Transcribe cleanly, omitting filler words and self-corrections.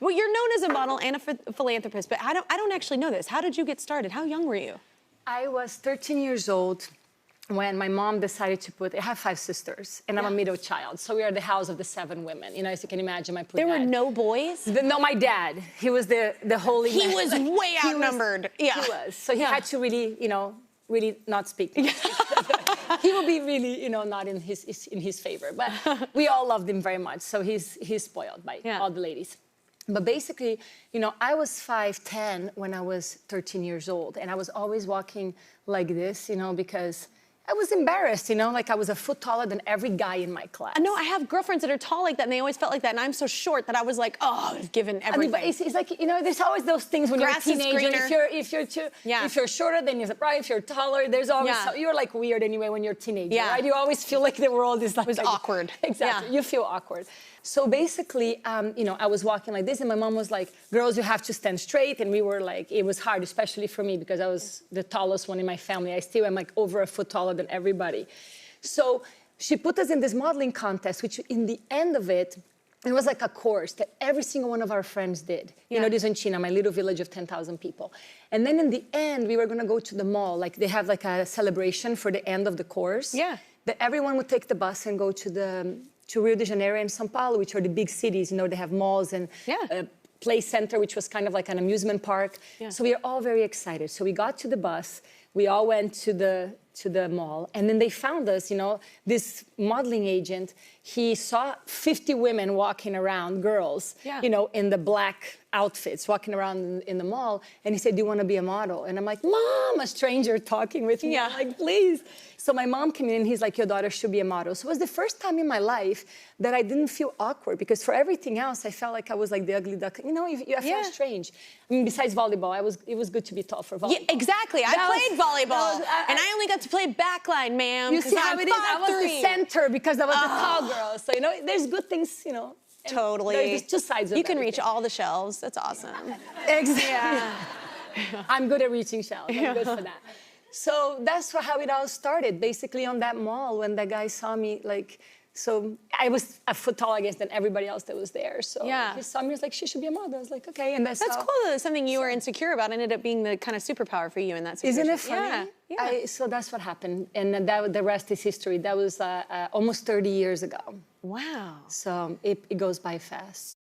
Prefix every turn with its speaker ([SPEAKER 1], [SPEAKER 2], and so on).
[SPEAKER 1] Well, you're known as a model and a philanthropist, but I don't actually know this. How did you get started? How young were you?
[SPEAKER 2] I was 13 years old when my mom decided to I have 5 sisters, and I'm a middle child. So we are the house of the 7 women. You know, as you can imagine, my poor
[SPEAKER 1] There
[SPEAKER 2] dad.
[SPEAKER 1] were no boys?
[SPEAKER 2] No, my dad. He was the holy man.
[SPEAKER 1] He was way outnumbered.
[SPEAKER 2] He was. So he had to really, you know, really not speak. He will be really, you know, not in his favor. But we all loved him very much. So he's spoiled by all the ladies. But basically, you know, I was 5'10" when I was 13 years old. And I was always walking like this, you know, because I was embarrassed, you know, like I was a foot taller than every guy in my class.
[SPEAKER 1] No, I have girlfriends that are tall like that, and they always felt like that, and I'm so short that I was like, oh, I've given everything.
[SPEAKER 2] I mean, it's like, you know, there's always those things when
[SPEAKER 1] Grass
[SPEAKER 2] you're a teenager.
[SPEAKER 1] is greener.
[SPEAKER 2] If you're shorter, then you're right. If you're taller, there's always you're like weird anyway when you're a teenager, right? You always feel like the world is like
[SPEAKER 1] awkward.
[SPEAKER 2] Exactly, you feel awkward. So basically, you know, I was walking like this, and my mom was like, "Girls, you have to stand straight." And we were like, it was hard, especially for me because I was the tallest one in my family. I still am like over a foot taller than everybody. So she put us in this modeling contest, which in the end of it, it was like a course that every single one of our friends did. You know, this in China, my little village of 10,000 people. And then in the end, we were going to go to the mall. Like they have like a celebration for the end of the course. Yeah. That everyone would take the bus and go to Rio de Janeiro and São Paulo, which are the big cities. You know, they have malls and a play center, which was kind of like an amusement park. So we were all very excited. So we got to the bus. We all went to the mall, and then they found us, you know, this modeling agent, he saw 50 women walking around, girls, you know, in the black outfits, walking around in the mall, and he said, "Do you want to be a model?" And I'm like, "Mom," a stranger talking with me, I'm like, "Please." So my mom came in, and he's like, "Your daughter should be a model." So it was the first time in my life that I didn't feel awkward, because for everything else, I felt like I was like the ugly duckling. You know, I felt strange. I mean, besides volleyball, it was good to be tall for volleyball.
[SPEAKER 1] Yeah, exactly. I played volleyball, and I only got to play backline, ma'am.
[SPEAKER 2] You see how it is? I was the center because I was the tall girl. So, you know, there's good things, you know.
[SPEAKER 1] Totally.
[SPEAKER 2] There's 2 sides of it.
[SPEAKER 1] You can reach all the shelves. That's awesome.
[SPEAKER 2] Exactly. I'm good at reaching shelves. I'm good for that. So that's how it all started, basically on that mall when that guy saw me, like, so I was a foot taller, I guess, than everybody else that was there. So he saw me, he was like, "She should be a model." I was like, "Okay." And that's
[SPEAKER 1] cool that something you were insecure about ended up being the kind of superpower for you in that situation.
[SPEAKER 2] Isn't it funny? Yeah. So that's what happened. And the rest is history. That was almost 30 years ago.
[SPEAKER 1] Wow.
[SPEAKER 2] So it goes by fast.